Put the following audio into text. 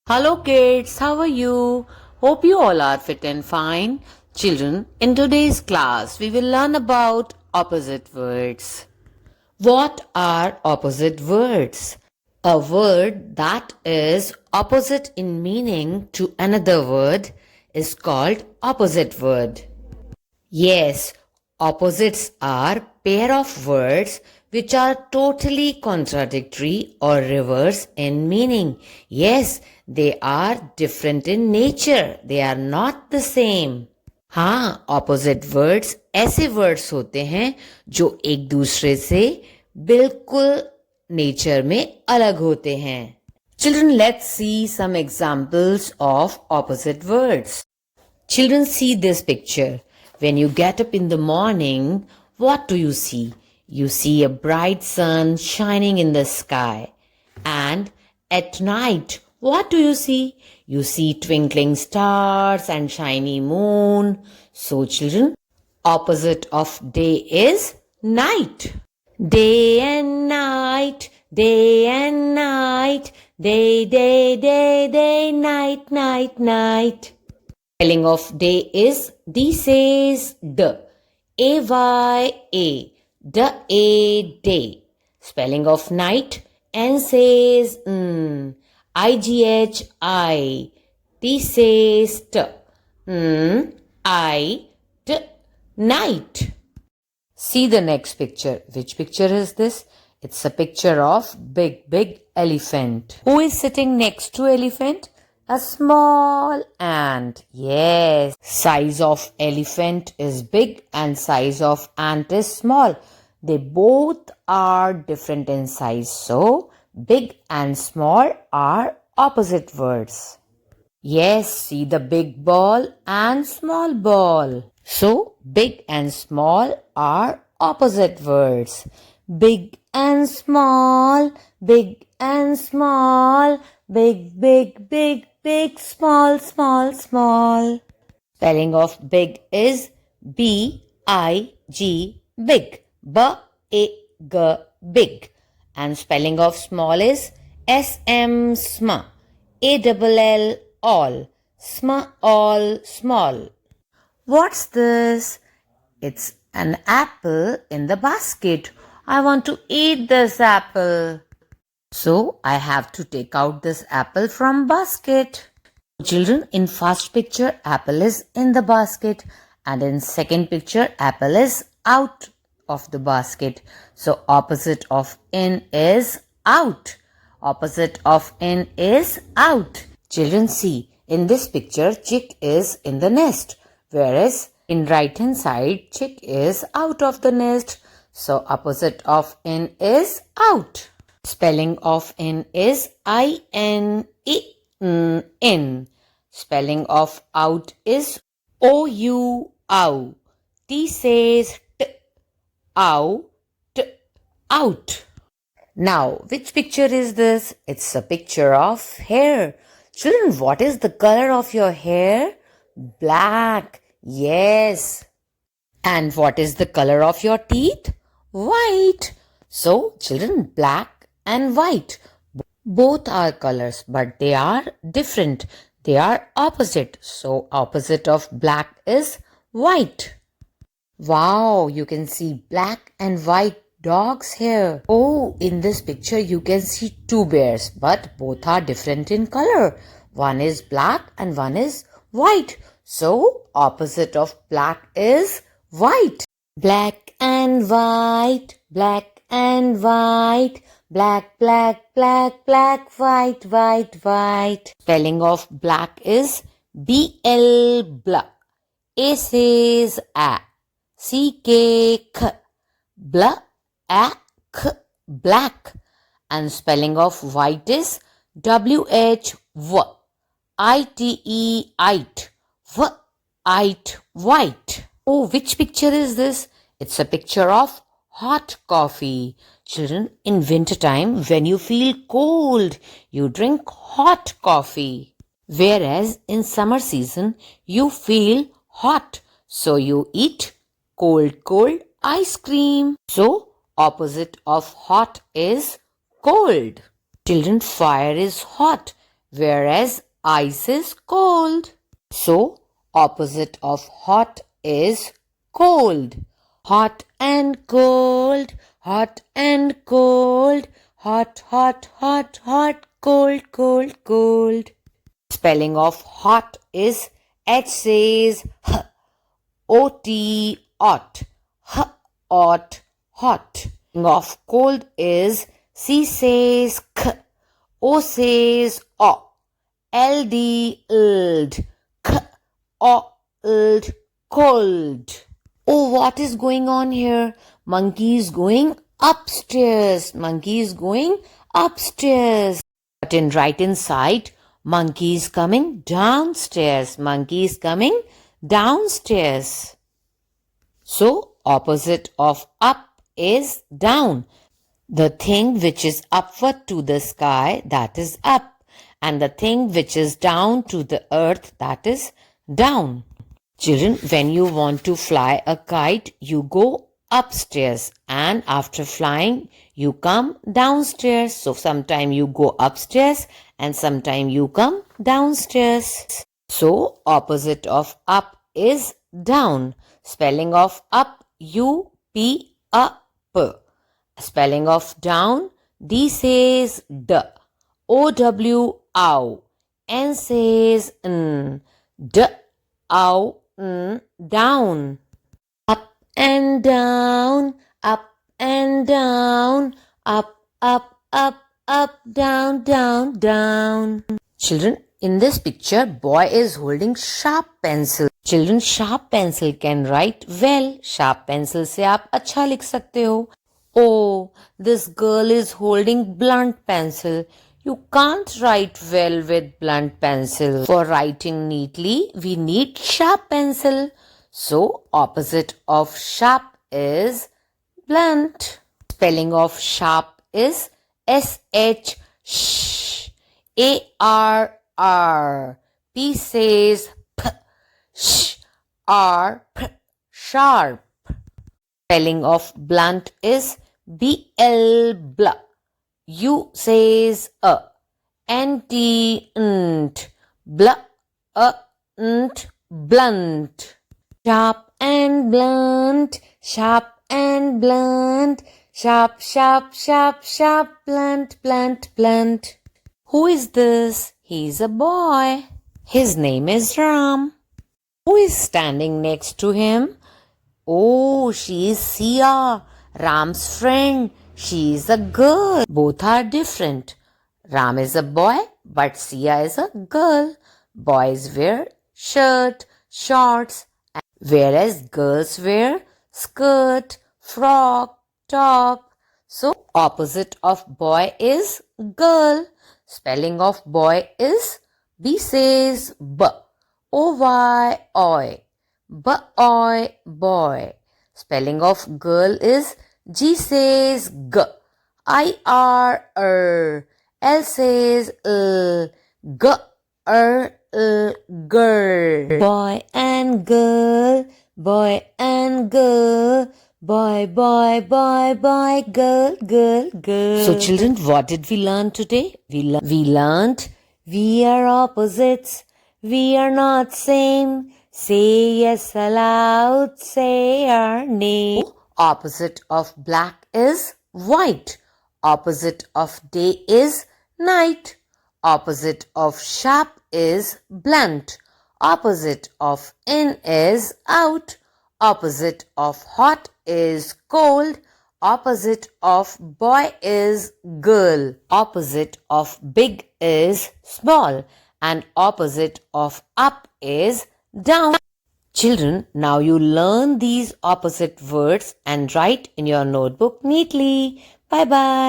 Hello kids, how are you? Hope you all are fit and fine. Children, in today's class we will learn about opposite words. What are opposite words? A word that is opposite in meaning to another word is called opposite word. Yes, opposites are pair of words which are totally contradictory or reverse in meaning. Yes, they are different in nature. They are not the same. हाँ, opposite words ऐसे words होते हैं जो एक दूसरे से बिल्कुल nature में अलग होते हैं. Children, let's see some examples of opposite words. Children, see this picture. When you get up in the morning, what do you see? You see a bright sun shining in the sky. And at night, what do you see? You see twinkling stars and shiny moon. So, children, opposite of day is night. Day and night, day and night, day, night, night, night. Spelling of day is D says D. A-Y-A. D-A, day. Spelling of night, N says N. I-G-H-I. T says T. I-T. Night. See the next picture. Which picture is this? It's a picture of big elephant. Who is sitting next to elephant? A small ant. Yes. Size of elephant is big and size of ant is small. They both are different in size. So, big and small are opposite words. Yes, see the big ball and small ball. So, big and small are opposite words. Big and small, big and small, big, small, small. Spelling of big is B-I-G, big. B-A-G, big. And spelling of small is S-M, sm. A-double-L, all. Sm, all, small. What's this? It's an apple in the basket. I want to eat this apple. So, I have to take out this apple from basket. Children, in first picture, apple is in the basket. And in second picture, apple is out of the basket. So, opposite of in is out. Opposite of in is out. Children, see, in this picture, chick is in the nest. Whereas, in right hand side, chick is out of the nest. So, opposite of in is out. Spelling of in is I-N-E, in. Spelling of out is O-U, ow. T says t, ow, t, out. Now, which picture is this? It's a picture of hair. Children, what is the color of your hair? Black. Yes. And what is the color of your teeth? White. So, children, black and white. Both are colors, but they are different. They are opposite. So, opposite of black is white. Wow, you can see black and white dogs here. Oh, in this picture, you can see two bears, but both are different in color. One is black and one is white. So, opposite of black is white. Black and white, black and white, black, white. Spelling of black is B-L, bl. A says A. C-K-K. Bl, A, K, black. And spelling of white is W-H-W. I-T-E, ite. W-ite, white. Oh, which picture is this? It's a picture of hot coffee. Children, in winter time, when you feel cold, you drink hot coffee. Whereas in summer season, you feel hot. So you eat cold ice cream. So, opposite of hot is cold. Children, fire is hot. whereas ice is cold. So, opposite of hot is cold. Hot and cold, hot and cold, hot, hot, hot, hot, cold, cold, cold. Spelling of hot is H says H, O-T, ot, H, ot, hot. Spelling of cold is C says K, O says O, L-D, ld, K, O, ld, cold. Oh, what is going on here? Monkey is going upstairs. Monkey is going upstairs. But in right inside, monkey is coming downstairs. Monkey is coming downstairs. So, opposite of up is down. The thing which is upward to the sky, that is up. And the thing which is down to the earth, that is down. Children, when you want to fly a kite, you go upstairs, and after flying, you come downstairs. So, sometime you go upstairs and sometime you come downstairs. So, opposite of up is down. Spelling of up, U-P, up. Spelling of down, D says D, O-W, ow. N says N, D, ow, down. Up and down, up and down, up, up, up, up, down, down, down. Children, in this picture, boy is holding sharp pencil. Children, sharp pencil can write well. Sharp pencil से आप अच्छा लिख सकते हो. Oh, this girl is holding blunt pencil. You can't write well with blunt pencil. For writing neatly, we need sharp pencil. So, opposite of sharp is blunt. Spelling of sharp is S-H, sh, A-R-R. P says P, sh, R, P, sharp. Spelling of blunt is B-L, bl. U says a, N-T, nt, bl, nt, blunt. Sharp and blunt, sharp and blunt, sharp, sharp, sharp, sharp, blunt, blunt, blunt. Who is this? He's a boy. His name is Ram. Who is standing next to him? Oh, she is Sia, Ram's friend. She is a girl. Both are different. Ram is a boy, but Sia is a girl. Boys wear shirt, shorts, whereas girls wear skirt, frock, top. So, opposite of boy is girl. Spelling of boy is B says B, O-Y, oi. B-oy, boy. Spelling of girl is G says G, I-R-R. L says L, G-R-L, girl. Boy and girl, boy and girl, boy, boy, boy, boy, girl, girl, girl. So children, what did we learn today? We learned we are opposites, we are not same. Say yes aloud, say our name. Opposite of black is white. Opposite of day is night. Opposite of sharp is blunt. Opposite of in is out. Opposite of hot is cold. Opposite of boy is girl. Opposite of big is small. And opposite of up is down. Children, now you learn these opposite words and write in your notebook neatly. Bye-bye.